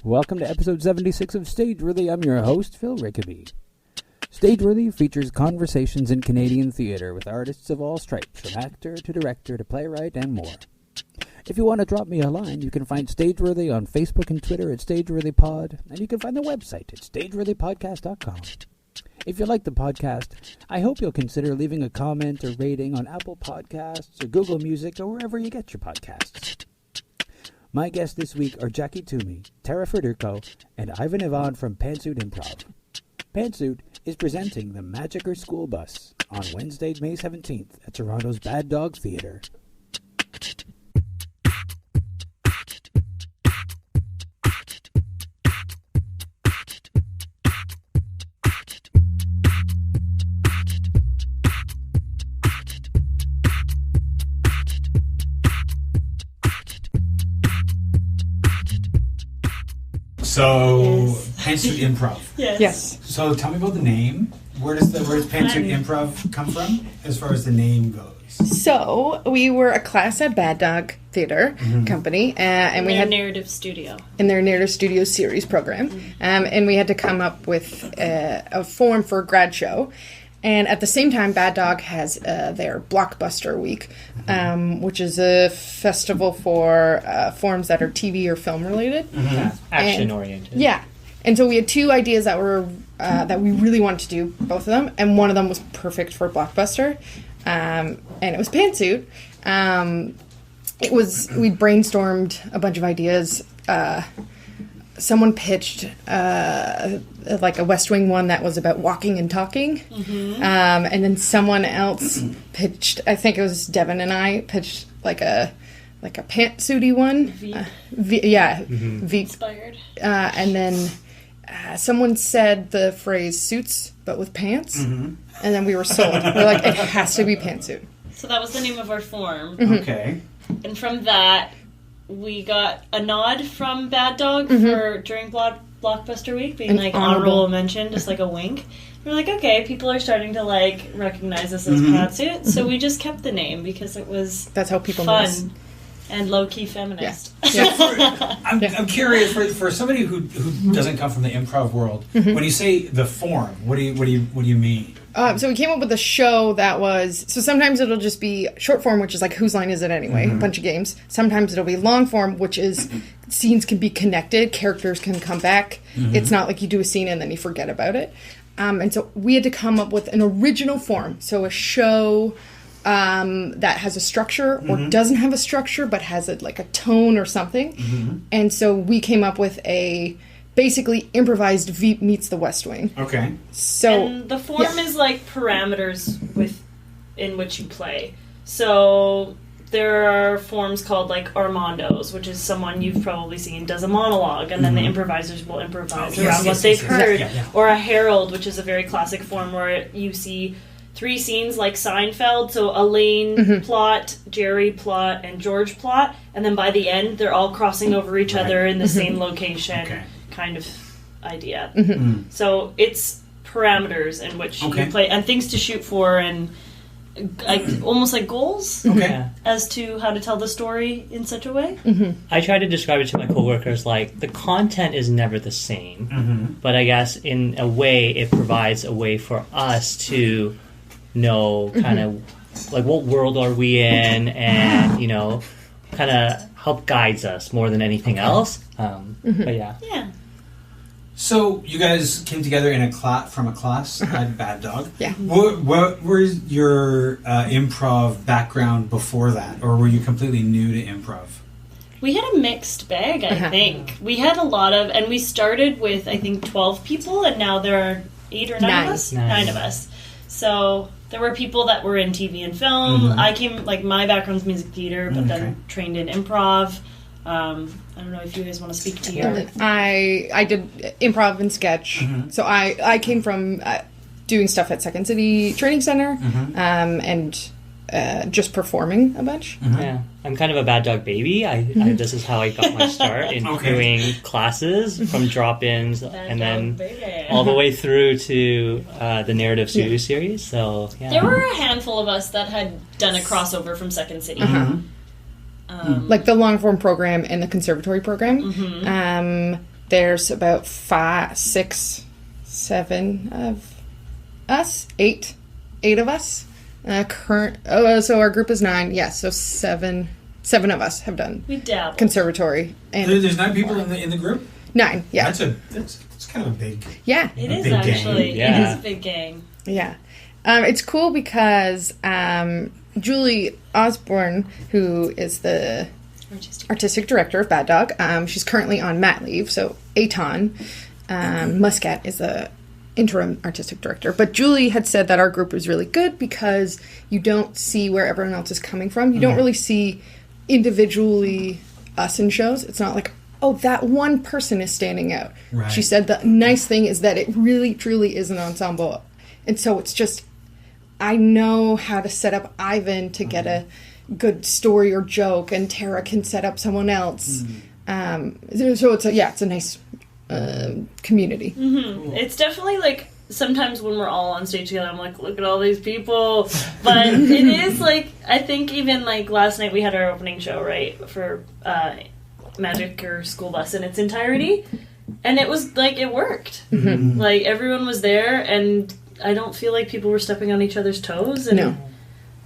Welcome to episode 76 of Stageworthy. I'm your host, Phil Rickaby. Stageworthy features conversations in Canadian theatre with artists of all stripes, from actor to director to playwright and more. If you want to drop me a line, you can find Stageworthy on Facebook and Twitter at StageworthyPod, and you can find the website at stageworthypodcast.com. If you like the podcast, I hope you'll consider leaving a comment or rating on Apple Podcasts or Google Music or wherever you get your podcasts. My guests this week are Jackie Toomey, Tara Federico, and Ivan Ivan from Pantsuit Improv. Pantsuit is presenting The Magicker School Bus on Wednesday, May 17th at Toronto's Bad Dog Theatre. So, Pantsuit Improv. Yes. So, tell me about the name. Where does Pantsuit Improv come from, as far as the name goes? So, we were a class at Bad Dog Theatre Company, and we had narrative studio in their narrative studio series program, and we had to come up with a form for a grad show. And at the same time, Bad Dog has their Blockbuster week, which is a festival for forms that are TV or film related, action oriented. Yeah, and so we had two ideas that were that we really wanted to do, both of them, and one of them was perfect for Blockbuster, and it was Pantsuit. We brainstormed a bunch of ideas. Someone pitched like a West Wing one that was about walking and talking. And then someone else pitched, I think it was Devin and I, pitched like a pantsuity one. Veep inspired. And then someone said the phrase suits, but with pants. And then we were sold. We're like, it has to be Pantsuit. So that was the name of our form. Okay. And from that, we got a nod from Bad Dog for during Blockbuster Week, being like honorable mention, just like a wink. We're like, okay, people are starting to like recognize us as Pantsuit, so we just kept the name because it was that's how people fun miss. And low key feminist. Yeah. I'm curious for somebody who doesn't come from the improv world. When you say the form, what do you mean? So we came up with a show that was... So sometimes it'll just be short form, which is like, whose line is it anyway? A bunch of games. Sometimes it'll be long form, which is scenes can be connected. Characters can come back. It's not like you do a scene and then you forget about it. And so we had to come up with an original form. So a show that has a structure or doesn't have a structure but has like a tone or something. And so we came up with a... basically improvised Veep meets the West Wing. Okay. So and the form is like parameters in which you play. So there are forms called like Armandos, which is someone you've probably seen does a monologue, and then the improvisers will improvise around what they've heard. Yeah. Or a herald, which is a very classic form where you see 3 scenes like Seinfeld, so Elaine plot, Jerry plot, and George plot, and then by the end they're all crossing over each other in the same location. Okay. Kind of idea. So it's parameters in which you play and things to shoot for and almost like goals as to how to tell the story in such a way. I try to describe it to my coworkers like the content is never the same, but I guess in a way it provides a way for us to know kind of like what world are we in and kind of help guides us more than anything else. But yeah. So you guys came together in from a class at Bad Dog. Yeah. What was your improv background before that, or were you completely new to improv? We had a mixed bag, I think. We had a lot of, and we started with I think 12 people, and now there are 8 or 9 of us. 9 of us. So there were people that were in TV and film. I came my background's music theater, but then trained in improv. I don't know if you guys want to speak to your... I did improv and sketch. So I came from doing stuff at Second City Training Center and just performing a bunch. Yeah, I'm kind of a Bad Dog baby. This is how I got my start in doing classes from drop-ins and then all the way through to the narrative studio series. So there were a handful of us that had done a crossover from Second City. Like the long form program and the conservatory program. there's about 5, 6, 7 of us, 8 of us. So our group is 9. Yes, so 7 of us have done conservatory. And there's 9 people in the group? 9, yeah. That's kind of a big. Yeah, it is actually. Yeah. It is a big gang. Yeah, it's cool because Julie Osborne, who is the artistic director of Bad Dog, she's currently on mat leave. So Etan Muskat is the interim artistic director. But Julie had said that our group was really good because you don't see where everyone else is coming from. You don't really see individually us in shows. It's not like, oh, that one person is standing out. Right. She said the nice thing is that it really, truly is an ensemble. And so it's just, I know how to set up Ivan to get a good story or joke, and Tara can set up someone else. So it's a nice community. Mm-hmm. It's definitely like, sometimes when we're all on stage together, I'm like, look at all these people. But it is like, I think even like last night we had our opening show, right, for Magic or School Bus in its entirety. And it was like, it worked. Mm-hmm. Like everyone was there, and I don't feel like people were stepping on each other's toes. And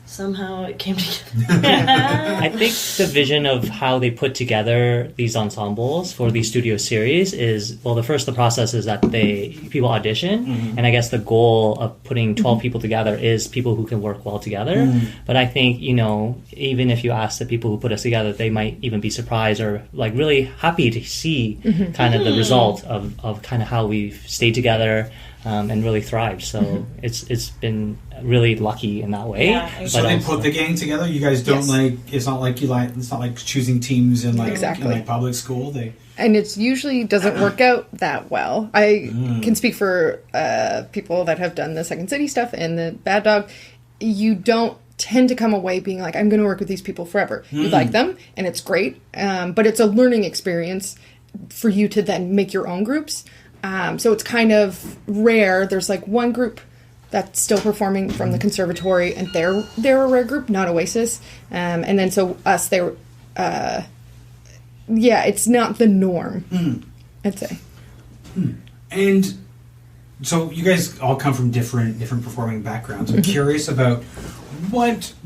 somehow it came together. I think the vision of how they put together these ensembles for these studio series is, well, the process is that people audition, and I guess the goal of putting 12 people together is people who can work well together. But I think, even if you ask the people who put us together, they might even be surprised or like really happy to see kind of the result of kind of how we've stayed together and really thrived. So it's been really lucky in that way. Yeah, so they put the gang together. You guys don't it's not like choosing teams in like in like public school. And it's usually doesn't work out that well. I can speak for people that have done the Second City stuff and the Bad Dog. You don't tend to come away being like, I'm going to work with these people forever. You like them, and it's great, but it's a learning experience for you to then make your own groups. So it's kind of rare. There's like one group that's still performing from the conservatory, and they're a rare group, not Oasis. And then so us, they were, it's not the norm, I'd say. And so you guys all come from different performing backgrounds. I'm curious about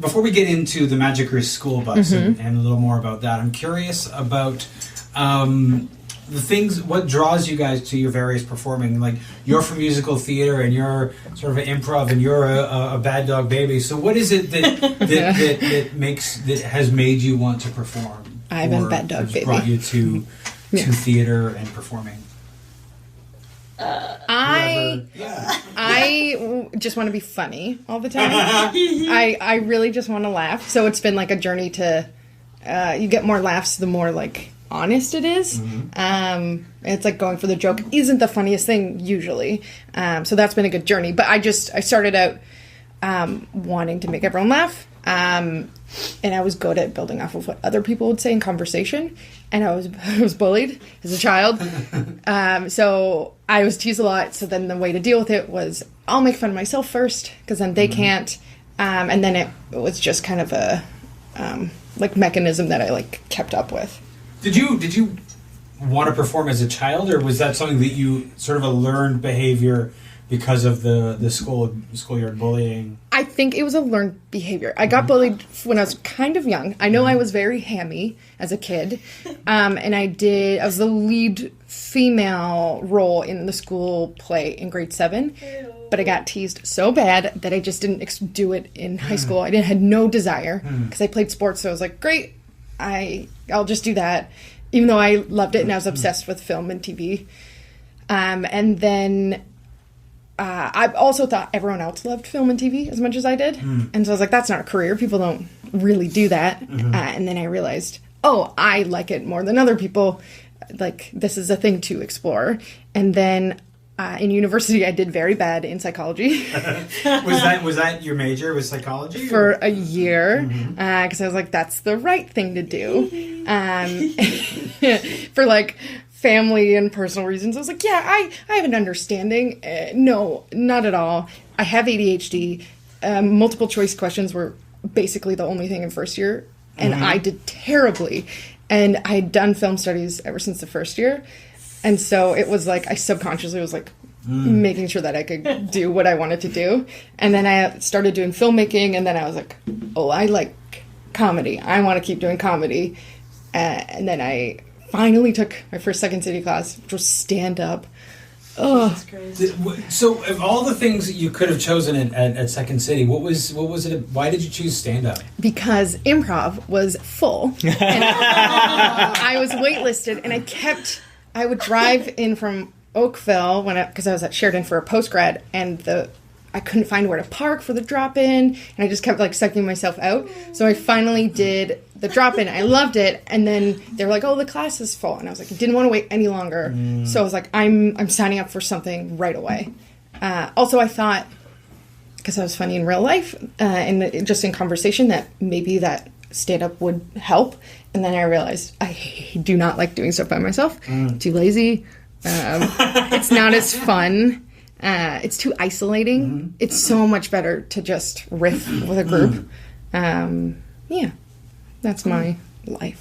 before we get into the Magic or School Bus and a little more about that, I'm curious about the things, what draws you guys to your various performing. Like, you're from musical theater and you're sort of an improv and you're a Bad Dog baby. So what is it that has made you want to perform? I'm a Bad Dog baby. Brought you to theater and performing? I just want to be funny all the time. I really just want to laugh. So it's been like a journey to you get more laughs the more like honest it is. It's like going for the joke isn't the funniest thing usually. So that's been a good journey. But I started out wanting to make everyone laugh. And I was good at building off of what other people would say in conversation. And I was bullied as a child. So I was teased a lot. So then the way to deal with it was I'll make fun of myself first, because then they can't. And then it was just kind of a like mechanism that I like kept up with. Did you want to perform as a child, or was that something that you sort of a learned behavior because of the schoolyard bullying? I think it was a learned behavior. I got bullied when I was kind of young. I know I was very hammy as a kid. And I was the lead female role in the school play in grade 7. But I got teased so bad that I just didn't do it in high school. I had no desire because I played sports. So I was like, great, I'll just do that. Even though I loved it and I was obsessed with film and TV. And then I also thought everyone else loved film and TV as much as I did. And so I was like, that's not a career. People don't really do that. And then I realized, I like it more than other people. Like, this is a thing to explore. And then in university, I did very bad in psychology. Was that your major, was psychology? For a year. Because I was like, that's the right thing to do. For like family and personal reasons. I was like, I have an understanding. No, not at all. I have ADHD. Multiple choice questions were basically the only thing in first year. And I did terribly. And I had done film studies ever since the first year. And so it was like I subconsciously was like making sure that I could do what I wanted to do. And then I started doing filmmaking, and then I was like, oh, I like comedy. I want to keep doing comedy. And then I finally took my first Second City class, which was stand-up. Oh, That's crazy. So, of all the things that you could have chosen at Second City, what was it? Why did you choose stand-up? because improv was full. And I was waitlisted, and I would drive in from Oakville because I was at Sheridan for a postgrad, and I couldn't find where to park for the drop-in, and I just kept like sucking myself out. So I finally did the drop-in. I loved it, and then they were like, "Oh, the class is full," and I was like, I didn't want to wait any longer. So I was like, I'm signing up for something right away. Also, I thought, because I was funny in real life and just in conversation, that maybe that stand-up would help. And then I realized I do not like doing stuff by myself. Too lazy. It's not as fun. It's too isolating. It's so much better to just riff with a group. Yeah, that's my life.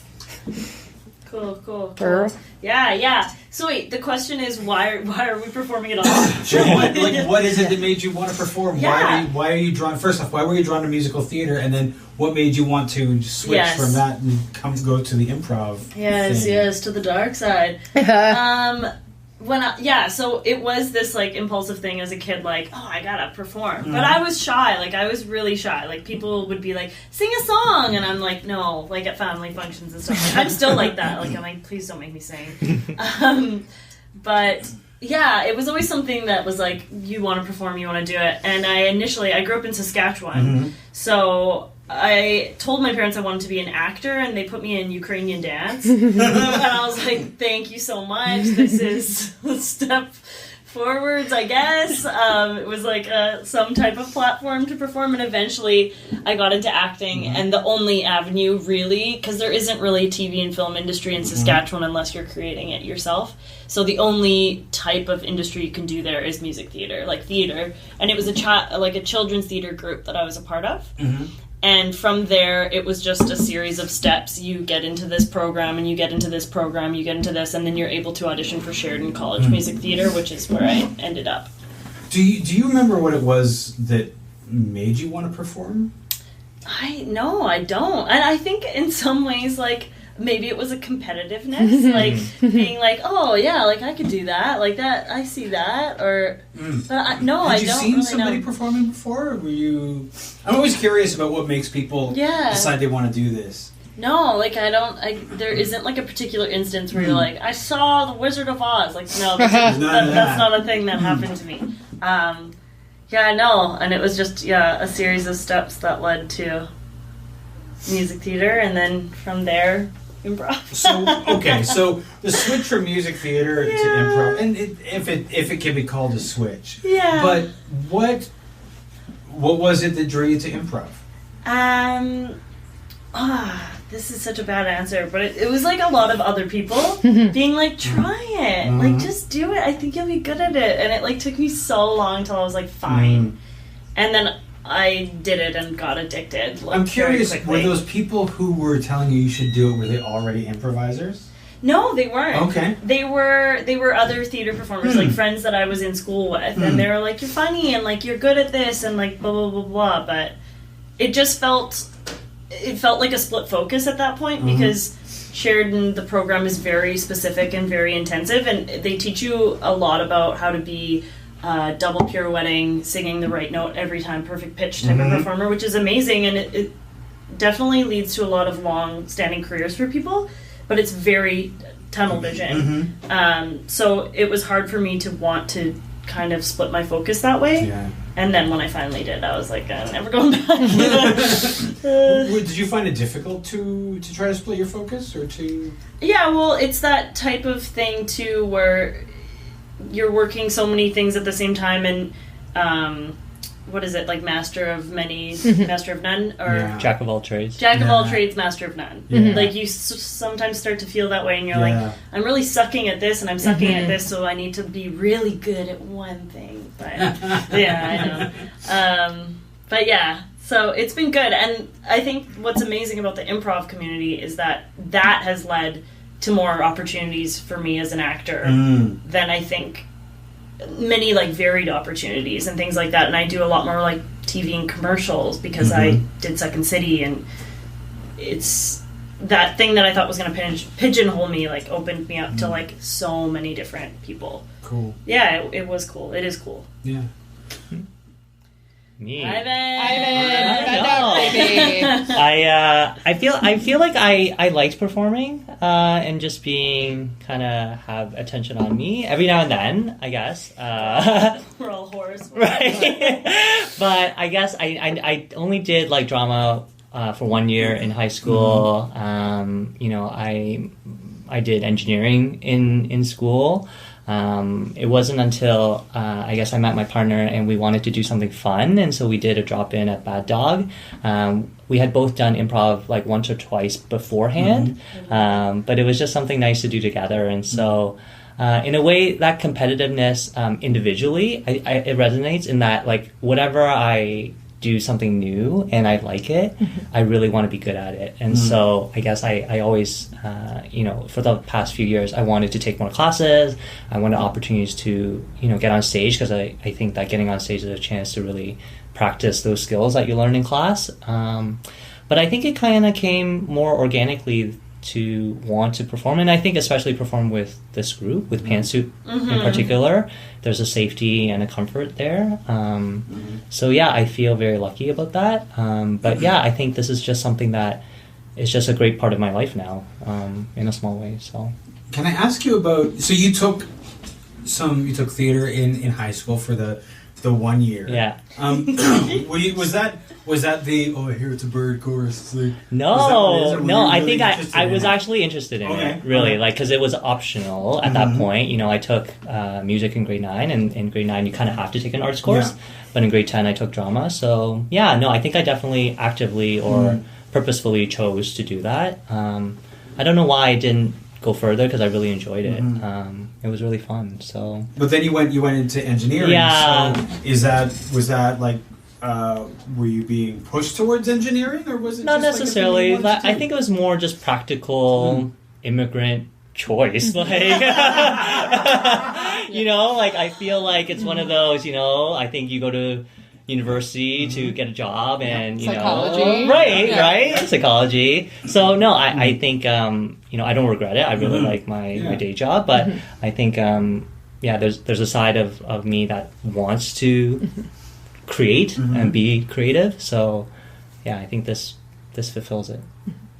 Cool. Girl. Yeah. So wait, the question is why are we performing it all? Sure. What is it that made you want to perform? Yeah. Why are you drawn? First off, why were you drawn to musical theater, and then what made you want to switch from that and go to the improv? Yes, to the dark side. So it was this like impulsive thing as a kid, like, oh, I gotta perform. But I was shy, like I was really shy. Like people would be like, sing a song, and I'm like, no, like at family functions and stuff. Like, I'm still like that. Like I'm like, please don't make me sing. But yeah, it was always something that was like, you want to perform, you want to do it. And I grew up in Saskatchewan, so I told my parents I wanted to be an actor, and they put me in Ukrainian dance. And I was like, thank you so much. This is a step forwards, I guess. It was like some type of platform to perform, and eventually I got into acting, and the only avenue really, because there isn't really a TV and film industry in Saskatchewan unless you're creating it yourself. So the only type of industry you can do there is music theater, like theater. And it was a children's theater group that I was a part of. And from there, it was just a series of steps. You get into this program, and you get into this program, you get into this, and then you're able to audition for Sheridan College Music Theater, which is where I ended up. Do you remember what it was that made you want to perform? No, I don't. And I think in some ways, like, maybe it was a competitiveness, like being like, oh yeah, like I could do that, like that, I see that, or but I don't. Had you seen really somebody know. performing before? Or were you? I'm always curious about what makes people decide they want to do this. No, like there isn't like a particular instance where you're like, I saw the Wizard of Oz. Like no, that's not a thing that happened to me. And it was just a series of steps that led to music theater, and then from there, improv. So the switch from music theater to improv, and if it can be called a switch, but what was it that drew you to improv? This is such a bad answer, but it was like a lot of other people being like, try it, like just do it, I think you'll be good at it. And it like took me so long till I was like fine, and then I did it and got addicted. Like, I'm curious, were those people who were telling you should do it, were they already improvisers? No, they weren't. Okay. They were other theater performers, like friends that I was in school with, and they were like, you're funny, and like you're good at this, and like blah blah blah blah. But it just felt like a split focus at that point, because Sheridan, the program is very specific and very intensive, and they teach you a lot about how to be double pirouetting, singing the right note every time, perfect pitch type of performer, which is amazing, and it definitely leads to a lot of long-standing careers for people, but it's very tunnel vision. So it was hard for me to want to kind of split my focus that way. And then when I finally did, I was like, I'm never going back. Did you find it difficult to try to split your focus, or to? Yeah, well, it's that type of thing too, where you're working so many things at the same time, and what is it, like master of many, master of none, or jack of all trades, of all trades, master of none. Like you sometimes start to feel that way, and you're like, I'm really sucking at this, and I'm sucking at this, so I need to be really good at one thing. But I know. But yeah, so it's been good, and I think what's amazing about the improv community is that has led to more opportunities for me as an actor than I think many like varied opportunities and things like that. And I do a lot more like TV and commercials because I did Second City, and it's that thing that I thought was going to pigeonhole me, like opened me up to like so many different people. Cool. Yeah, it was cool. It is cool. Yeah. Me. Ivan, I feel like I liked performing and just being kind of have attention on me every now and then, I guess. We're all whores, right? But I guess I only did like drama for 1 year in high school. You know, I did engineering in school. It wasn't until I guess I met my partner and we wanted to do something fun, and so we did a drop-in at Bad Dog. We had both done improv like once or twice beforehand, but it was just something nice to do together. And so in a way, that competitiveness individually, it resonates in that like whatever I do something new and I like it, I really want to be good at it. And so I guess I always, you know, for the past few years, I wanted to take more classes. I wanted opportunities to, you know, get on stage, because I think that getting on stage is a chance to really practice those skills that you learn in class. But I think it kind of came more organically to want to perform, and I think especially perform with this group, with Pantsuit in particular. There's a safety and a comfort there. So yeah, I feel very lucky about that. But yeah, I think this is just something that is just a great part of my life now, in a small way. So can I ask you about, so you took theater in high school for the 1 year. Yeah. Was that the, oh, I hear it's a bird chorus? Like, no. I think I was actually interested in Okay. it, really, like, because it was optional at that point. You know, I took music in grade 9, and in grade 9 you kind of have to take an arts course. Yeah. But in grade 10 I took drama. So yeah, no, I think I definitely actively or purposefully chose to do that. I don't know why I didn't go further, because I really enjoyed it. It was really fun. So, but then you went into engineering. Yeah. So was that like, were you being pushed towards engineering, or was it not just necessarily? Like I think it was more just practical immigrant choice. Like, you know, like I feel like it's one of those. You know, I think you go to university to get a job, and you Psychology. know, right, psychology. So no, I think you know, I don't regret it. I really like my day job, but I think yeah, there's a side of me that wants to create and be creative. So yeah, I think this fulfills it.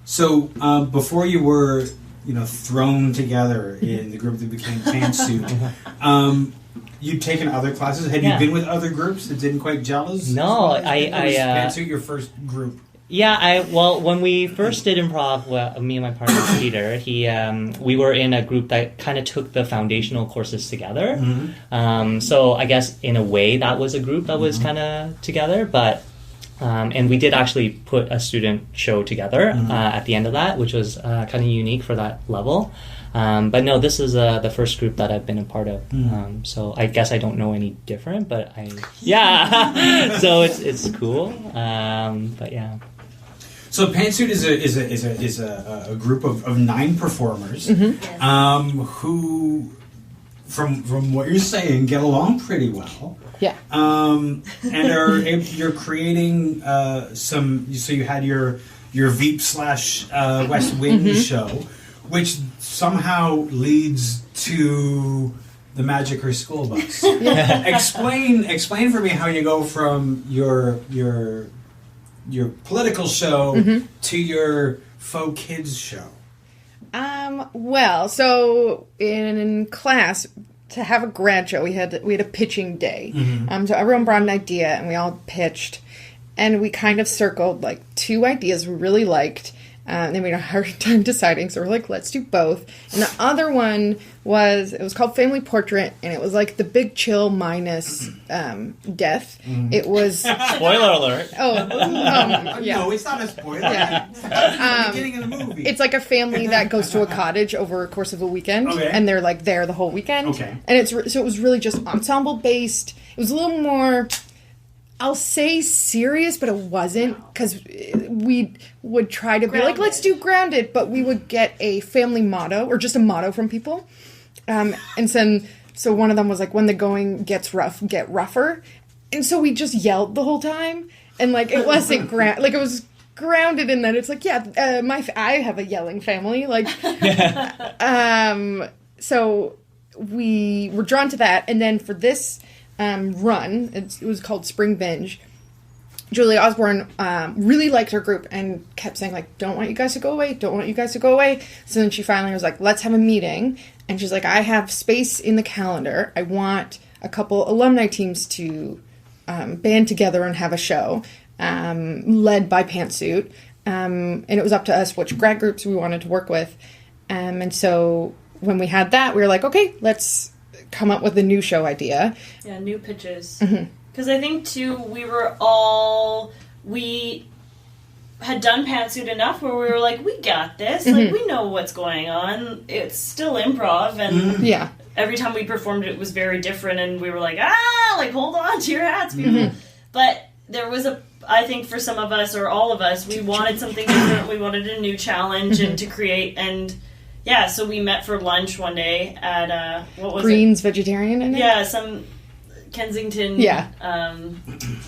So before you were, you know, thrown together in the group that became Pantsuit, you'd taken other classes. Had you been with other groups that didn't quite gel as? No, was Pantsuit your first group? Yeah, well, when we first did improv, me and my partner Peter, we were in a group that kind of took the foundational courses together. So I guess in a way that was a group that was kind of together, but and we did actually put a student show together at the end of that, which was kind of unique for that level. But no, this is the first group that I've been a part of. So I guess I don't know any different, but so it's cool. But yeah. So Pantsuit is a group of 9 performers who, from what you're saying, get along pretty well. Yeah. And you're creating some. So you had your Veep / West Wing show, which somehow leads to the Magic or School Bus. Explain for me how you go from your political show to your faux kids show. Well, so in class, to have a grad show, we had a pitching day. So everyone brought an idea, and we all pitched, and we kind of circled like 2 ideas we really liked. And then we had a hard time deciding, so we're like, let's do both. And the other one was called Family Portrait, and it was like The Big Chill minus death. It was... Spoiler alert. Yeah. No, it's not a spoiler. Yeah. It's the beginning of the movie. It's like a family that goes to a cottage over a course of a weekend, and they're like there the whole weekend. Okay. And so it was really just ensemble based. It was a little more... I'll say serious, but it wasn't, because we would try to be like, let's do grounded, but we would get a family motto or just a motto from people. And so one of them was like, when the going gets rough, get rougher. And so we just yelled the whole time. And like, it wasn't it was grounded in that it's like, I have a yelling family. Like, so we were drawn to that. And then for this run, it was called Spring Binge. Julie Osborne really liked her group and kept saying, like, don't want you guys to go away, don't want you guys to go away. So then she finally was like, let's have a meeting. And she's like, I have space in the calendar. I want a couple alumni teams to band together and have a show, led by Pantsuit. And it was up to us which grad groups we wanted to work with. And so when we had that, we were like, okay, let's come up with a new show idea. Yeah, new pitches. Mm-hmm. Because I think, too, we had done Pantsuit enough where we were like, we got this. Mm-hmm. Like, we know what's going on. It's still improv. And Yeah. every time we performed, it was very different. And we were like, like, hold on to your hats, people. Mm-hmm. But there was I think for some of us, or all of us, we wanted something different. We wanted a new challenge and to create. And, yeah, so we met for lunch one day at, what was Green's Vegetarian, I think? Yeah, some Kensington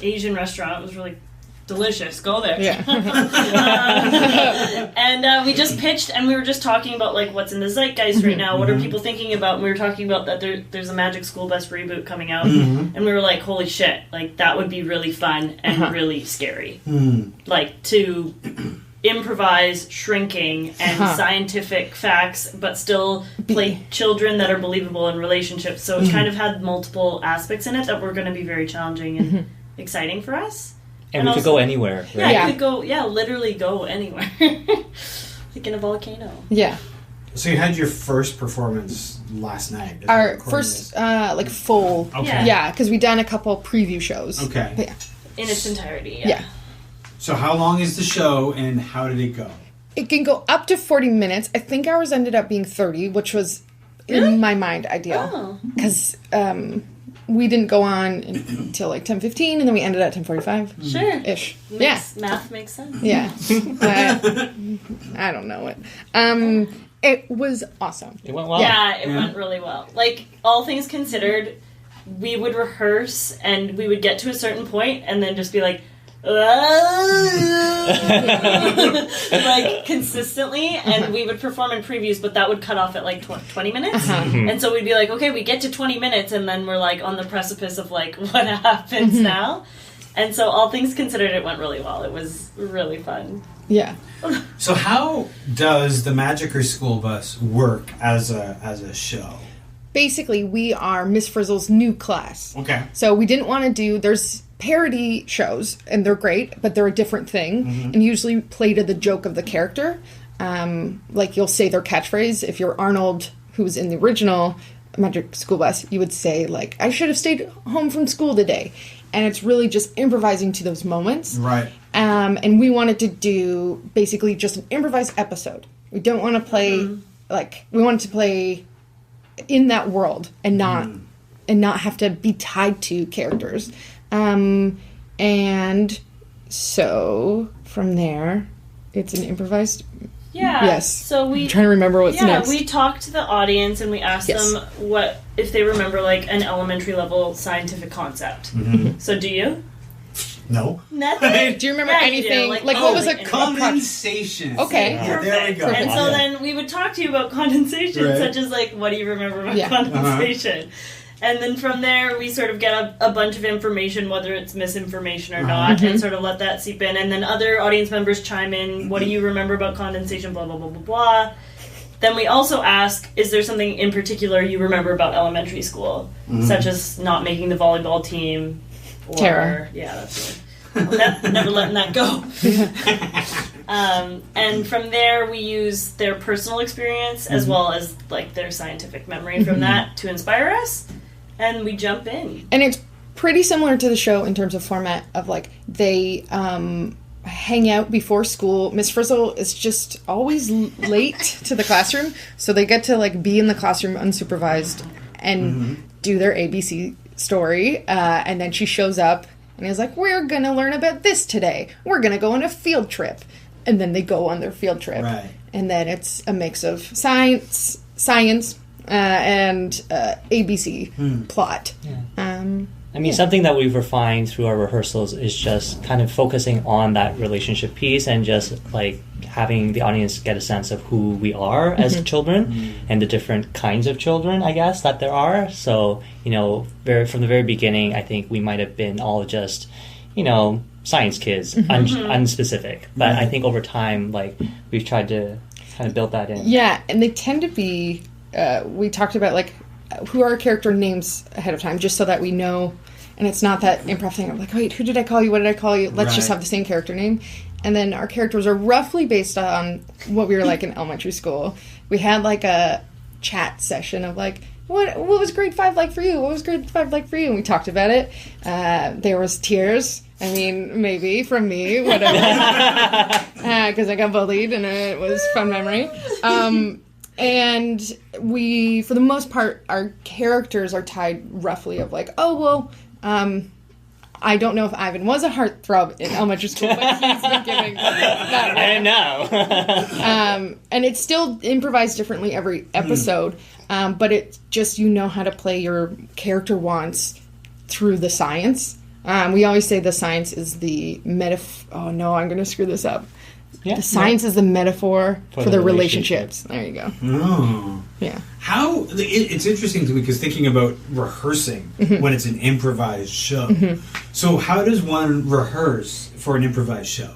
Asian restaurant. It was really delicious. Go there. Yeah. And we just pitched, and we were just talking about, like, what's in the zeitgeist right now. What are people thinking about? And we were talking about that there's a Magic School Bus reboot coming out. And we were like, holy shit, like, that would be really fun and really scary. Like, to improvise shrinking and scientific facts, but still play children that are believable in relationships. So it kind of had multiple aspects in it that were going to be very challenging and exciting for us. And we could go anywhere. Right? Yeah, you could go, literally go anywhere. Like in a volcano. Yeah. So you had your first performance last night. Our first, full. Okay. Yeah, because we done a couple preview shows. Okay. But yeah. In its entirety, Yeah. So how long is the show, and how did it go? It can go up to 40 minutes. I think ours ended up being 30, which was, in my mind, ideal. Because we didn't go on until like 10:15, and then we ended at 10:45. Sure. Ish. Math makes sense. Yeah. I don't know it. It was awesome. It went well. Yeah, it went really well. Like, all things considered, we would rehearse, and we would get to a certain point, and then just be like, like consistently, and we would perform in previews, but that would cut off at like 20 minutes. And so we'd be like, okay, we get to 20 minutes, and then we're like on the precipice of like, what happens now? And so all things considered, it went really well. It was really fun. Yeah. So how does the Magicker School Bus work as a show? Basically, we are Miss Frizzle's new class. Okay. So we didn't want to there's parody shows, and they're great, but they're a different thing, and usually play to the joke of the character. Like, you'll say their catchphrase. If you're Arnold, who's in the original Magic School Bus, you would say, like, I should have stayed home from school today. And it's really just improvising to those moments. Right. And we wanted to do basically just an improvised episode. We don't want to play, we wanted to play in that world and not have to be tied to characters. And so from there, it's an improvised. Yeah. Yes. So I'm trying to remember what's next. We talked to the audience and we asked them what if they remember like an elementary level scientific concept. So do you? No. Nothing. Do you remember anything? Like, what was a condensation? Okay. Yeah, there we go. And so then we would talk to you about condensation, such as like, what do you remember about condensation? And then from there, we sort of get a bunch of information, whether it's misinformation or not, and sort of let that seep in. And then other audience members chime in, what do you remember about condensation, blah, blah, blah, blah, blah. Then we also ask, is there something in particular you remember about elementary school, such as not making the volleyball team? Or, Tara. Yeah, that's it. Never letting that go. And from there, we use their personal experience as well as like their scientific memory from that to inspire us. And we jump in. And it's pretty similar to the show in terms of format of like they hang out before school. Miss Frizzle is just always late to the classroom, so they get to like be in the classroom unsupervised and do their ABC story, and then she shows up And he's like, we're going to learn about this today. We're going to go on a field trip. And then they go on their field trip. Right. And then it's a mix of science, and ABC plot. Yeah. I mean, something that we've refined through our rehearsals is just kind of focusing on that relationship piece and just like having the audience get a sense of who we are as children and the different kinds of children, I guess, that there are. So, you know, from the very beginning, I think we might have been all just, you know, science kids, unspecific. But I think over time, like, we've tried to kind of build that in. Yeah, and they tend to be, we talked about, like, who are our character names ahead of time, just so that we know. And it's not that improv thing of like, wait, who did I call you? What did I call you? Let's just have the same character name. And then our characters are roughly based on what we were like in elementary school. We had like a chat session of like, what was grade 5 like for you? What was grade 5 like for you? And we talked about it. There was tears. I mean, maybe from me, whatever. Because I got bullied and it was a fun memory. And we, for the most part, our characters are tied roughly of like, oh, well, I don't know if Ivan was a heartthrob in elementary school, but he's been giving that. I know. And it's still improvised differently every episode, but it's just, you know how to play your character wants through the science. We always say the science is the oh no, I'm going to screw this up. Yeah, the science is the metaphor for the relationships. There you go. Oh. Yeah. How, it's interesting to me because thinking about rehearsing when it's an improvised show. So how does one rehearse for an improvised show?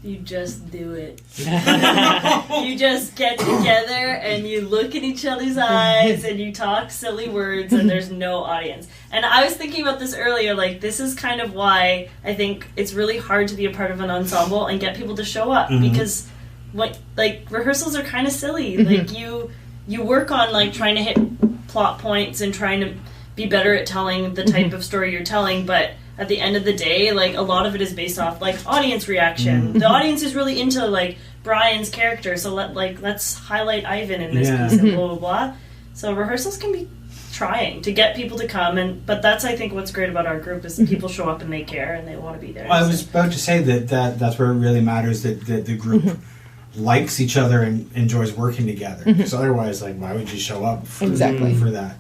You just do it. You just get together and you look in each other's eyes and you talk silly words and there's no audience. And I was thinking about this earlier, like this is kind of why I think it's really hard to be a part of an ensemble and get people to show up because rehearsals are kind of silly. Like you work on like trying to hit plot points and trying to be better at telling the type of story you're telling, but at the end of the day, like a lot of it is based off like audience reaction. The audience is really into like Brian's character, so let's highlight Ivan in this piece and blah blah blah. So rehearsals can be trying to get people to come, but that's I think what's great about our group is that people show up and they care and they want to be there. Well, I was about to say that's where it really matters that the group likes each other and enjoys working together. Because otherwise, like, why would you show up for that?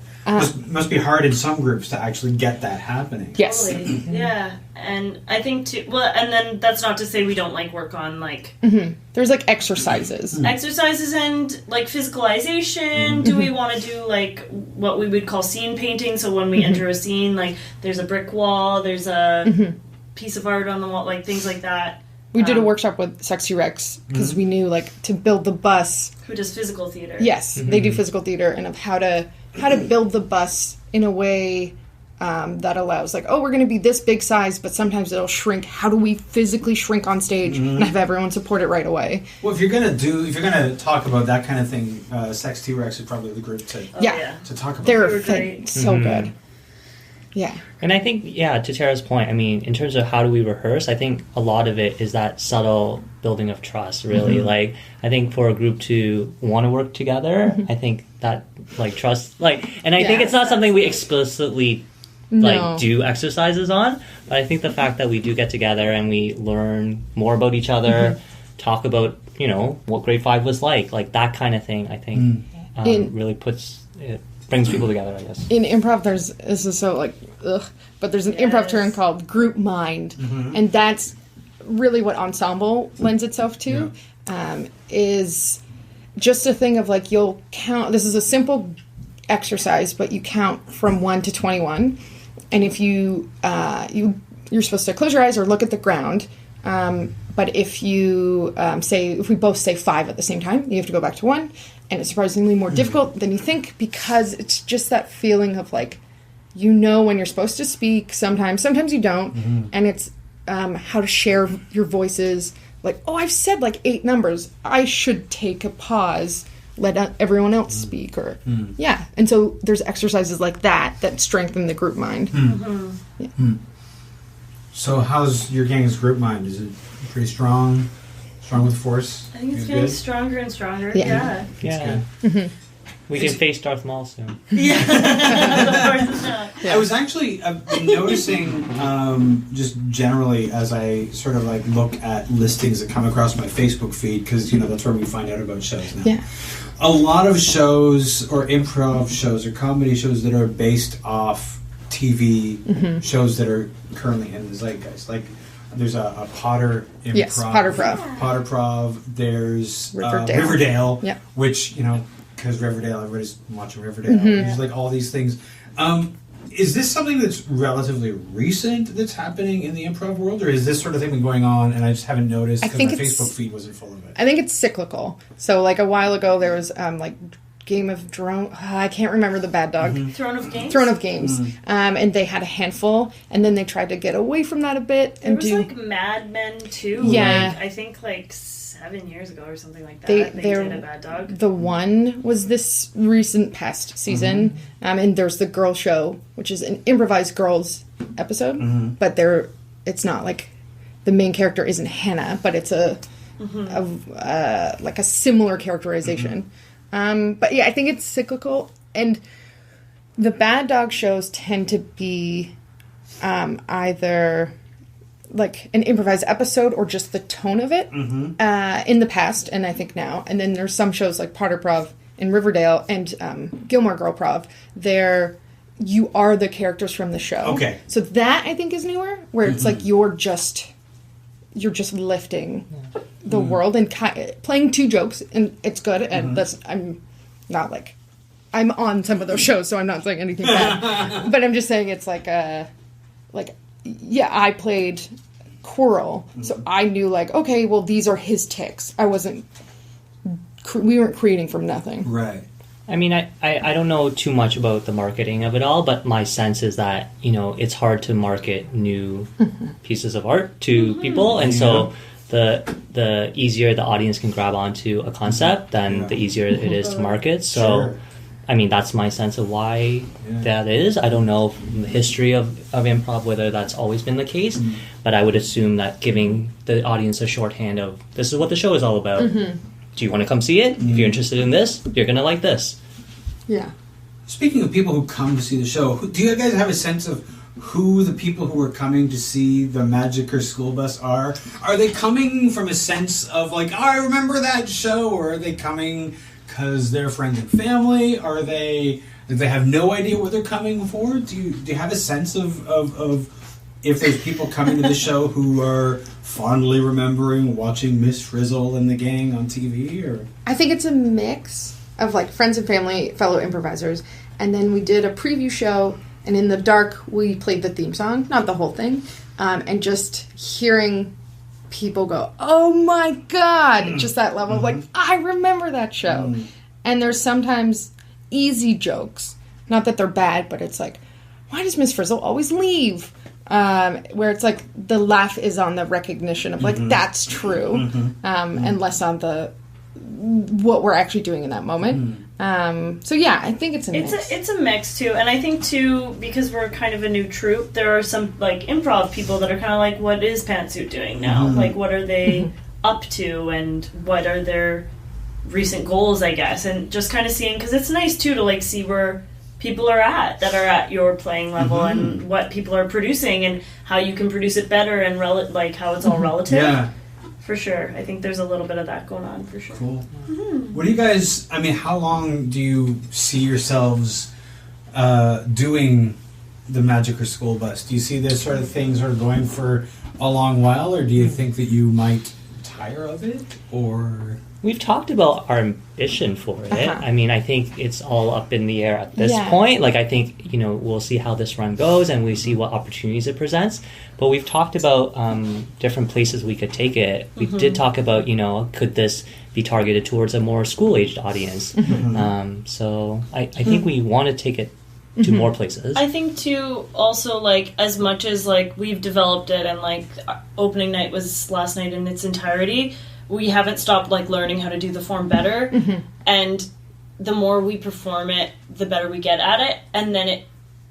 Must be hard in some groups to actually get that happening. Yes. Totally. Yeah. And I think too, well, and then that's not to say we don't like work on like there's like exercises and like physicalization. Do we want to do like what we would call scene painting? So when we enter a scene, like there's a brick wall, there's a piece of art on the wall, like things like that. We did a workshop with Sexy Rex because we knew like to build the bus. Who does physical theater? Yes, they do physical theater, and of how to build the bus in a way that allows, like, oh, we're going to be this big size, but sometimes it'll shrink. How do we physically shrink on stage and have everyone support it right away? Well, if you're going to talk about that kind of thing, Sex T-Rex is probably the group to talk about. They're so good. Yeah. And I think, to Tara's point, I mean, in terms of how do we rehearse, I think a lot of it is that subtle building of trust, really. Like, I think for a group to want to work together, I think that, like, trust, like, and I think it's not something we explicitly, do exercises on, but I think the fact that we do get together and we learn more about each other, talk about, you know, what grade 5 was like that kind of thing, I think really brings people together, I guess. In improv, this is so like, but there's an improv term called group mind, and that's really what ensemble lends itself to, is just a thing of like, you'll count, this is a simple exercise, but you count from 1 to 21, and if you're supposed to close your eyes or look at the ground, but if you if we both say 5 at the same time, you have to go back to 1. And it's surprisingly more difficult than you think because it's just that feeling of like, you know when you're supposed to speak sometimes you don't. And it's how to share your voices. Like, oh, I've said like 8 numbers. I should take a pause, let everyone else speak. Or and so there's exercises like that strengthen the group mind. So how's your gang's group mind? Is it pretty strong? Strong with force? I think it's getting stronger and stronger. Yeah. Good. We can face Darth Maul soon. I was actually been noticing, just generally as I sort of like look at listings that come across my Facebook feed, because that's where we find out about shows now. Yeah. A lot of shows or improv shows or comedy shows that are based off TV shows that are currently in the zeitgeist. Like there's a Potter Improv. Yes, Potter Prov. Potter Prov. There's Riverdale. Riverdale, which, because Riverdale, everybody's watching Riverdale. There's like all these things. Is this something that's relatively recent that's happening in the improv world, or is this sort of thing been going on and I just haven't noticed because my Facebook feed wasn't full of it? I think it's cyclical. So like a while ago there was like Game of Drone. I can't remember the bad dog. Throne of Games. Throne of Games. And they had a handful, and then they tried to get away from that a bit and do like Mad Men too. Yeah, I think 7 years ago or something like that. They did a bad dog. The one was this recent past season, and there's the girl show, which is an improvised girls episode, but it's not like the main character isn't Hannah, but it's a similar characterization. But yeah, I think it's cyclical, and the bad dog shows tend to be either like an improvised episode or just the tone of it in the past, and I think now. And then there's some shows like Potter Prov and Riverdale and Gilmore Girl Prov. You are the characters from the show. Okay. So that I think is newer, where it's like you're just lifting the world and playing two jokes, and it's good. And I'm not like I'm on some of those shows, so I'm not saying anything bad. But I'm just saying it's like I played Coral, so I knew like, okay, well, these are his ticks. We weren't creating from nothing. Right. I mean, I don't know too much about the marketing of it all, but my sense is that, it's hard to market new pieces of art to people, and so the easier the audience can grab onto a concept, then the easier it is to market. So, I mean, that's my sense of why that is. I don't know from the history of improv whether that's always been the case, but I would assume that giving the audience a shorthand of, this is what the show is all about. Do you want to come see it? If you're interested in this, you're going to like this. Yeah. Speaking of people who come to see the show, do you guys have a sense of who the people who are coming to see the Magic or School Bus are? Are they coming from a sense of like, I remember that show? Or are they coming because they're friends and family? Do they have no idea what they're coming for? Do you have a sense of if there's people coming to the show who are fondly remembering watching Miss Frizzle and the gang on TV? Or I think it's a mix of like friends and family, fellow improvisers, and then we did a preview show, and in the dark we played the theme song, not the whole thing, and just hearing people go, oh my god, just that level of like, I remember that show. And there's sometimes easy jokes, not that they're bad, but it's like, why does Miss Frizzle always leave? Where it's like the laugh is on the recognition of like, that's true, and less on the what we're actually doing in that moment. So yeah, I think it's a mix. It's a mix too, and I think too, because we're kind of a new troupe, there are some like improv people that are kind of like, what is Pantsuit doing now? Like, what are they up to, and what are their recent goals, I guess, and just kind of seeing, because it's nice too to like see where people are at your playing level, and what people are producing, and how you can produce it better, and like how it's all relative. Yeah. For sure. I think there's a little bit of that going on, for sure. Cool. What do you guys, how long do you see yourselves doing the Magic or School Bus? Do you see this sort of thing sort of going for a long while, or do you think that you might tire of it, or... We've talked about our ambition for it. I mean, I think it's all up in the air at this point. Like, I think, we'll see how this run goes, and we see what opportunities it presents. But we've talked about different places we could take it. We did talk about, could this be targeted towards a more school-aged audience? So I think we want to take it to more places. I think, too, also, like, as much as, like, we've developed it, and, like, opening night was last night in its entirety, we haven't stopped, like, learning how to do the form better, and the more we perform it, the better we get at it, and then it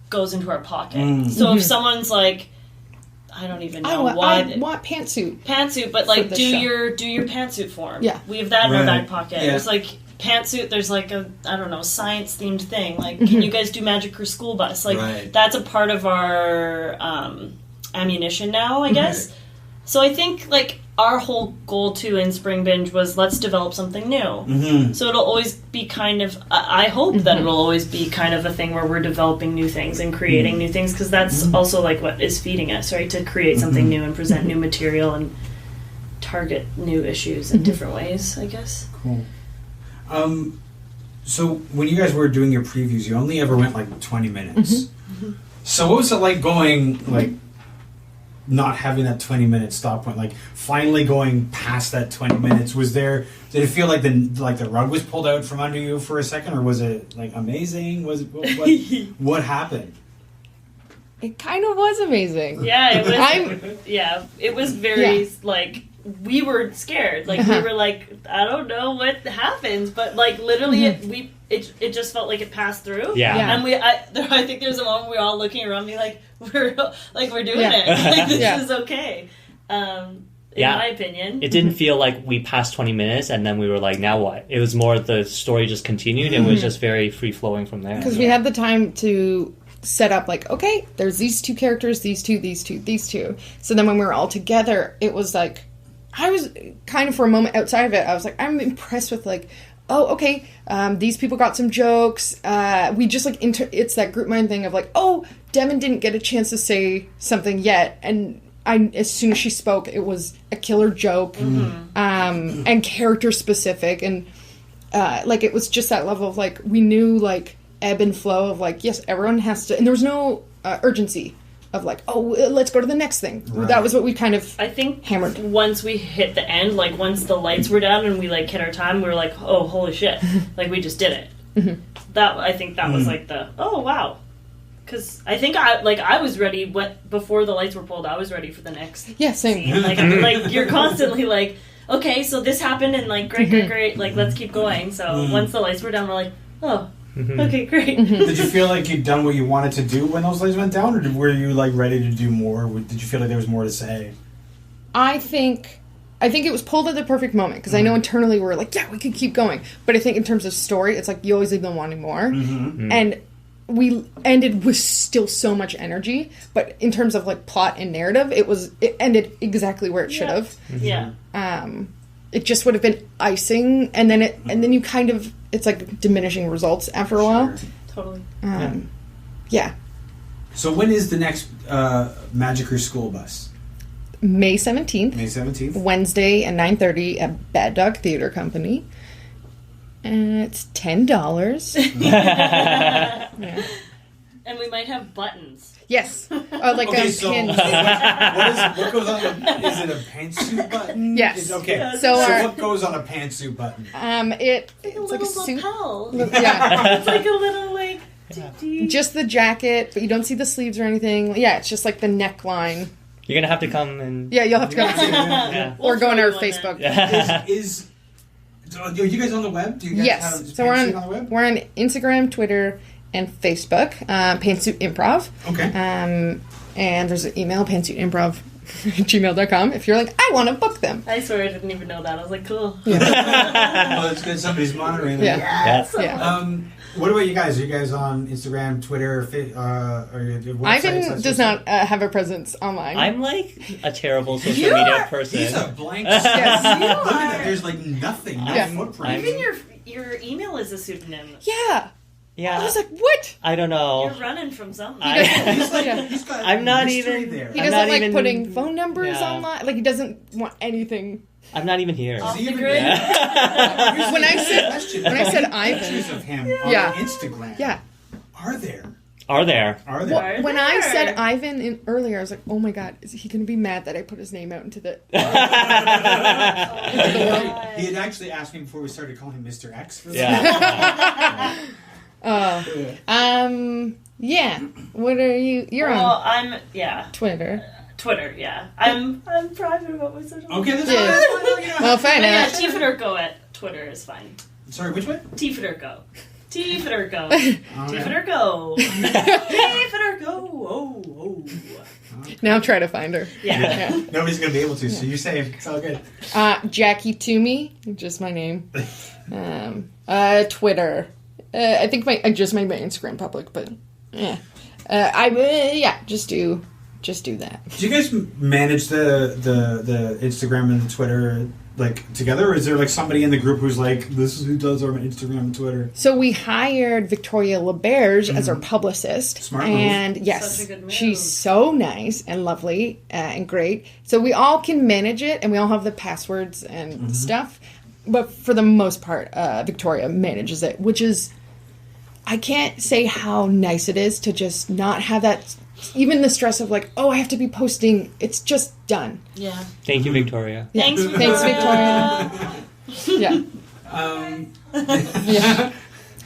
goes into our pocket. So if someone's like, I don't even know why... I want pantsuit. Pantsuit, but, like, do your pantsuit form. Yeah. We have that in our back pocket. Yeah. It's like, Pantsuit, there's like a, I don't know, science themed thing. Like, can you guys do Magic or School Bus? Like, that's a part of our ammunition now, I guess. So I think, like, our whole goal, too, in Spring Binge was let's develop something new. So it'll always be kind of, I hope that it'll always be kind of a thing where we're developing new things and creating new things, because that's also, like, what is feeding us, right? To create something new and present new material and target new issues in different ways, I guess. Cool. So when you guys were doing your previews, you only ever went, like, 20 minutes. So what was it like going, like, not having that 20-minute stop point, like finally going past that 20 minutes? Did it feel like the rug was pulled out from under you for a second, or was it like amazing? Was it what happened? It kind of was amazing. Yeah, it was. It was very like, we were scared. Like we were like, I don't know what happens, but like literally it just felt like it passed through. Yeah. And I think there's a moment we were all looking around me like we're doing it. Like this is okay. In my opinion. It didn't feel like we passed 20 minutes and then we were like, now what? It was more the story just continued and was just very free flowing from there. Because we had the time to set up, like, okay, there's these two characters, these two. So then when we were all together, it was like, I was kind of, for a moment outside of it, I was like, I'm impressed with, like, oh, okay, these people got some jokes. We just, like, it's that group mind thing of, like, oh, Devin didn't get a chance to say something yet. And as soon as she spoke, it was a killer joke and character specific. And, like, it was just that level of, like, we knew, like, ebb and flow of, like, yes, everyone has to... And there was no urgency of, like, oh, let's go to the next thing. Right. That was what we kind of hammered. Once we hit the end, like, once the lights were down and we, like, hit our time, we were like, oh, holy shit. Like, we just did it. I think that was, like, the, oh, wow. Because I think I was ready before the lights were pulled. I was ready for the next same. scene. Like, you're constantly, like, okay, so this happened, and, like, great. Like, let's keep going. So once the lights were down, we're like, oh, okay, great. Did you feel like you'd done what you wanted to do when those lights went down, or were you, like, ready to do more? Did you feel like there was more to say? I think it was pulled at the perfect moment, because I know internally we were like, yeah, we could keep going. But I think in terms of story, it's like you always leave them wanting more. And we ended with still so much energy, but in terms of, like, plot and narrative, it ended exactly where it should have. Yeah. It just would have been icing, and then you kind of, it's like diminishing results after a while. Totally. Yeah. So when is the next Magic or School Bus? May 17th. May 17th. Wednesday at 9:30 at Bad Dog Theater Company. And it's $10. Yeah. And we might have buttons. Yes. Like pins. What goes on is it a pantsuit button? Yes. Okay. So what goes on a pantsuit button? It's like a suit. Yeah. It's like a little, like, just the jacket, but you don't see the sleeves or anything. Yeah, it's just like the neckline. You're going to have to come and... Yeah, you'll have to come and see it. Or go on our Facebook. Are you guys on the web? Do you guys have so we're on the web? We're on Instagram, Twitter, and Facebook. Pantsuit Improv. Okay. And there's an email, pantsuitimprov@gmail.com, if you're like, I want to book them. I swear I didn't even know that. I was like, cool. Well, it's good somebody's monitoring them. Yeah. What about you guys? Are you guys on Instagram, Twitter, or your website? Ivan does not have a presence online. I'm like a terrible social media person. He's a blank. Yes, you Look at that. are. There's like nothing. No footprint. Even your email is a pseudonym. Yeah. Yeah. I was like, what? I don't know. You're running from something. He's got I'm not mystery even there. He doesn't like putting phone numbers online. Like, he doesn't want anything. I'm not even here. Off the grid. When I said Ivan, pictures of him on Instagram. Yeah. Are there? Well, when I said Ivan earlier, I was like, oh my god, is he going to be mad that I put his name out into the world? He had actually asked me before we started calling him Mr. X. For yeah. What are you? You're on. I'm Twitter, yeah. I'm private about my social media. Okay, that's fine. Well, fine. T-Federco at Twitter is fine. Sorry, which one? T-Federco. T-Federco. T-Federco. T-Federco. Oh. Now try to find her. Yeah. Nobody's going to be able to, so you're safe. It's all good. Jackie Toomey, just my name. Twitter. I think I just made my Instagram public, but yeah. Just do that. Do you guys manage the Instagram and the Twitter like together, or is there like somebody in the group who's like, this is who does our Instagram and Twitter? So we hired Victoria LeBerge as our publicist. Smart move. And yes, Such a good move. she's so nice and lovely and great. So we all can manage it, and we all have the passwords and stuff. But for the most part, Victoria manages it, which is, I can't say how nice it is to just not have that, even the stress of like, oh, I have to be posting. It's just done. Yeah. Thank you, Victoria. Yeah. Thanks, Victoria. Yeah.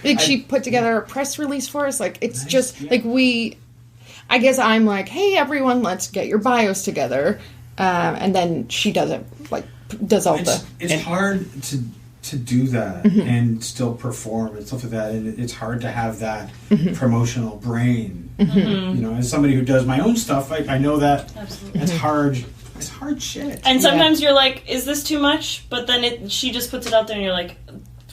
Like she put together a press release for us. Like it's just like I guess I'm like, hey everyone, let's get your bios together, and then she does it. Like does all it's hard to do that and still perform and stuff like that, and it's hard to have that promotional brain. You know, as somebody who does my own stuff, I know that Absolutely. it's hard. It's hard shit. And sometimes you're like, is this too much? But then she just puts it out there and you're like,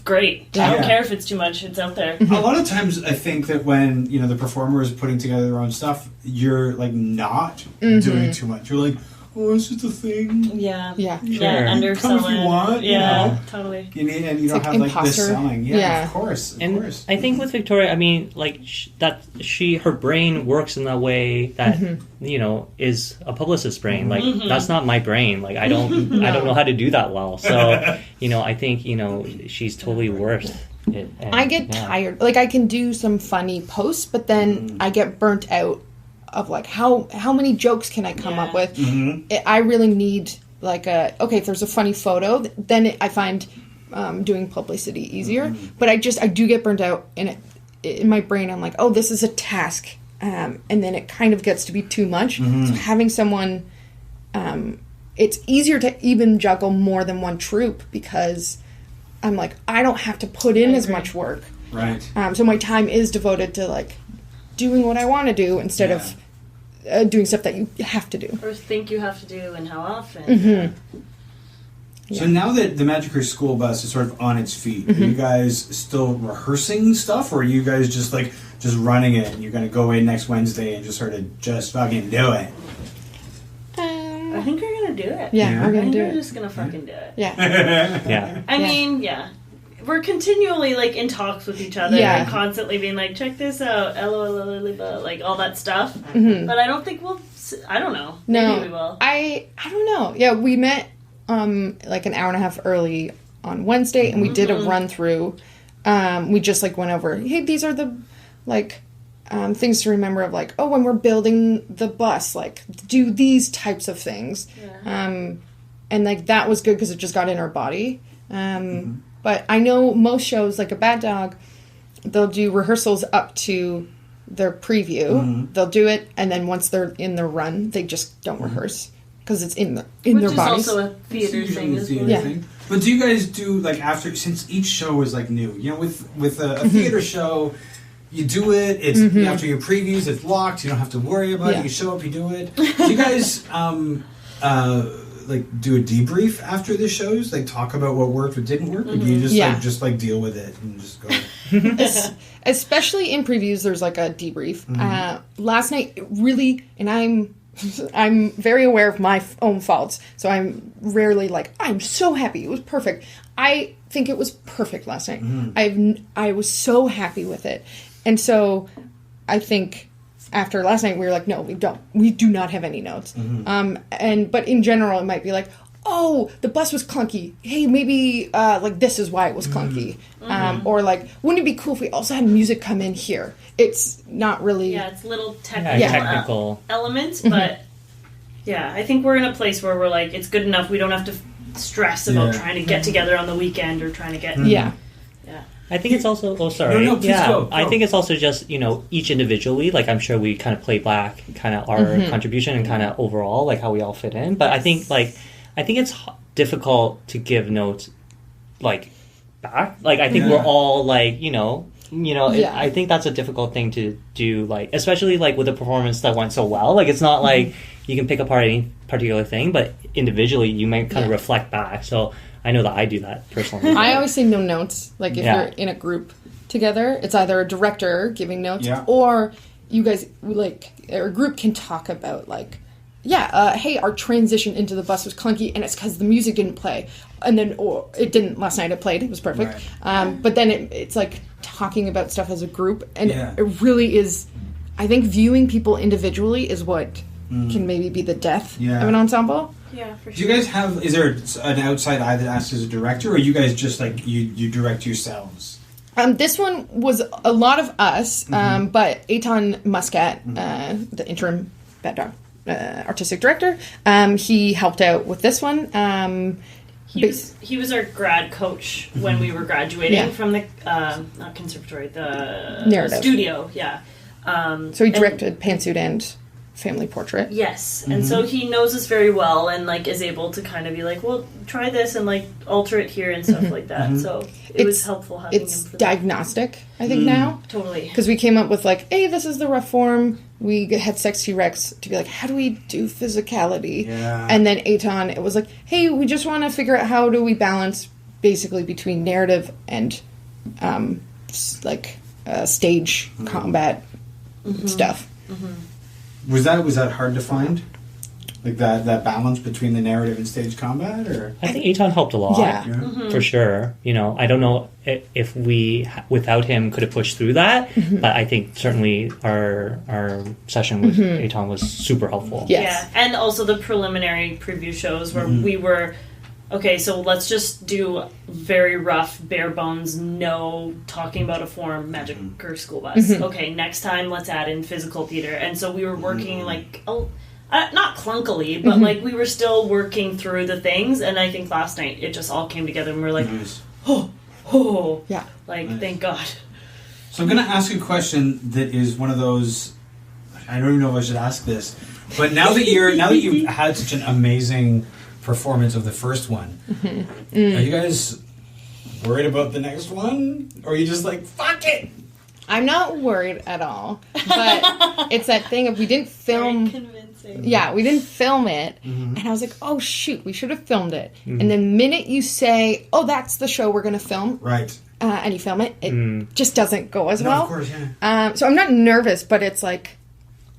great. I don't care if it's too much. It's out there. A lot of times I think that when, you know, the performer is putting together their own stuff, you're like not doing too much. You're like, oh, it's just a thing. Yeah. Yeah. Yeah, underselling. Come if you want. Yeah, You know? totally. You need, and you don't like have like this imposter. selling. Yeah, of course. Of And course. I think with Victoria, I mean, like her brain works in that way that you know is a publicist's brain. Like that's not my brain. Like I don't know how to do that well. So you know, I think you know she's totally worth it. And, I get tired. Like I can do some funny posts, but then I get burnt out of like how many jokes can I come up with? I really need like if there's a funny photo, then I find doing publicity easier. But I do get burnt out, and in my brain I'm like, oh, this is a task, and then it kind of gets to be too much. So having someone, it's easier to even juggle more than one troupe because I'm like, I don't have to put in as much work. Right. So my time is devoted to like doing what I want to do instead of doing stuff that you have to do. Or think you have to do and how often. So now that the Magic Crew School Bus is sort of on its feet, are you guys still rehearsing stuff, or are you guys just running it and you're going to go in next Wednesday and just sort of just fucking do it? I think we're going to do it. Yeah, we're going to do We're it. just going to fucking do it. Yeah. Yeah. I mean, we're continually like in talks with each other and constantly being like, check this out, LOL, like all that stuff. But I don't think I don't know. No, Maybe we will. I don't know. Yeah, we met like an hour and a half early on Wednesday, and we did a run through. We just like went over, hey, these are the like things to remember of like, oh, when we're building the bus, like do these types of things. And like that was good because it just got in our body. But I know most shows, like a Bad Dog, they'll do rehearsals up to their preview. They'll do it, and then once they're in the run, they just don't rehearse because it's in their bodies. Which is also a theater thing as well. But do you guys do like since each show is like new? You know, with a theater show, you do it. It's after your previews, it's locked. You don't have to worry about it. You show up, you do it. Do you guys like do a debrief after the shows? Like talk about what worked, what didn't work, or do you just like deal with it and just go? Especially in previews, there's like a debrief. Last night, really, and I'm very aware of my own faults, so I'm rarely like, I'm so happy, it was perfect. I think it was perfect last night. I was so happy with it, and so I think after last night we were like, no, we do not have any notes. But in general, it might be like, oh, the bus was clunky. Hey, maybe like this is why it was clunky. Or like, wouldn't it be cool if we also had music come in here? It's not really... Yeah, it's little technical elements, but I think we're in a place where we're like, it's good enough. We don't have to stress about trying to get together on the weekend or trying to get... I think it's also... Oh, sorry. No, please go. I think it's also just, you know, each individually, like I'm sure we kind of play back kind of our contribution and kind of overall, like how we all fit in. But I think it's difficult to give notes, like, back. Like, I think we're all, like, I think that's a difficult thing to do, like, especially, like, with a performance that went so well. Like, it's not like you can pick apart any particular thing, but individually you might kind of reflect back. So I know that I do that personally. I always say no notes. Like if Yeah. you're in a group together, it's either a director giving notes Yeah. or you guys like or a group can talk about like, hey, our transition into the bus was clunky and it's because the music didn't play, and then or it didn't last night. It played. It was perfect. Right. But then it's like talking about stuff as a group, and Yeah. it really is. I think viewing people individually is what can maybe be the death Yeah. of an ensemble. Yeah, for Do sure. you guys have? Is there an outside eye that acts as a director, or you guys just like you direct yourselves? This one was a lot of us, but Etan Muskat, the interim Bad Dog artistic director, he helped out with this one. He was our grad coach when we were graduating Yeah. from the not conservatory, the Narrative. studio. Yeah. So he directed Pantsuit and Family Portrait. Yes, and so he knows us very well, and like is able to kind of be like, well, try this and like alter it here and stuff like that. So it was helpful having It's him for that. diagnostic, I think, now. Totally. Because we came up with like, hey, this is the rough form. We had Sexy Rex to be like, how do we do physicality? Yeah. And then Etan, it was like, hey, we just want to figure out how do we balance basically between narrative and stage combat stuff. Was that hard to find? Like that balance between the narrative and stage combat, or I think Etan helped a lot. Yeah. For sure. You know, I don't know if we, without him, could have pushed through that, but I think certainly our session with Etan was super helpful. Yes. Yeah, and also the preliminary preview shows where we were, okay, so let's just do very rough, bare bones, no talking about a form, magic or school bus. Okay, next time let's add in physical theater. And so we were working like, not clunkily, but like we were still working through the things. And I think last night it just all came together and we were like, Nice. Yeah. like, Nice. thank God. So I'm going to ask a question that is one of those. I don't even know if I should ask this, but now that you've had such an amazing performance of the first one, are you guys worried about the next one, or are you just like fuck it? I'm not worried at all, but it's that thing of we didn't film. Convincing. Yeah, we didn't film it, and I was like, "Oh shoot, we should have filmed it." And the minute you say, "Oh, that's the show we're going to film," Right. and you film it, it just doesn't go as No, well. of course, yeah. So I'm not nervous, but it's like,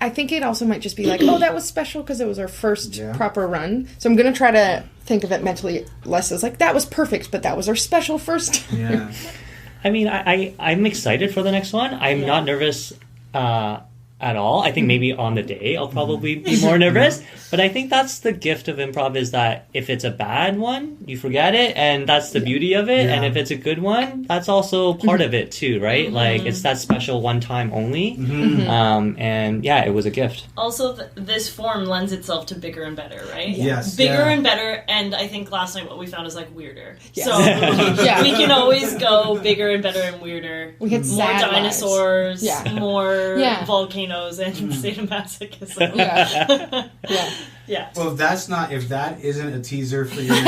I think it also might just be like, "Oh, that was special because it was our first proper run." So I'm going to try to think of it mentally less as like that was perfect, but that was our special first. Yeah. I mean, I'm excited for the next one. I'm not nervous at all. I think maybe on the day I'll probably be more nervous. But I think that's the gift of improv, is that if it's a bad one, you forget it, and that's the beauty of it. Yeah. And if it's a good one, that's also part of it too, right? Like it's that special one time only. And yeah, it was a gift. Also, this form lends itself to bigger and better, right? Yes. Bigger Yeah. and better, and I think last night what we found is like weirder. Yes. So Yeah. we can always go bigger and better and weirder. We had more sad dinosaurs, lives. Yeah. more Yeah. volcanoes, and sadomasochism. Yeah. Yeah. Yeah. Well, if that isn't a teaser for your next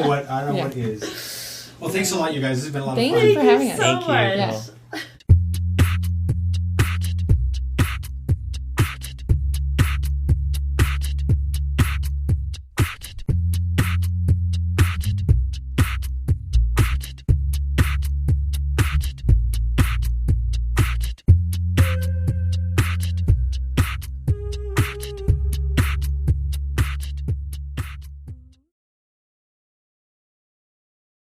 one, I don't know what is. Well, thanks a lot, you guys. This has been a lot Thank of fun. you for having us. So Thank you. much. Yeah.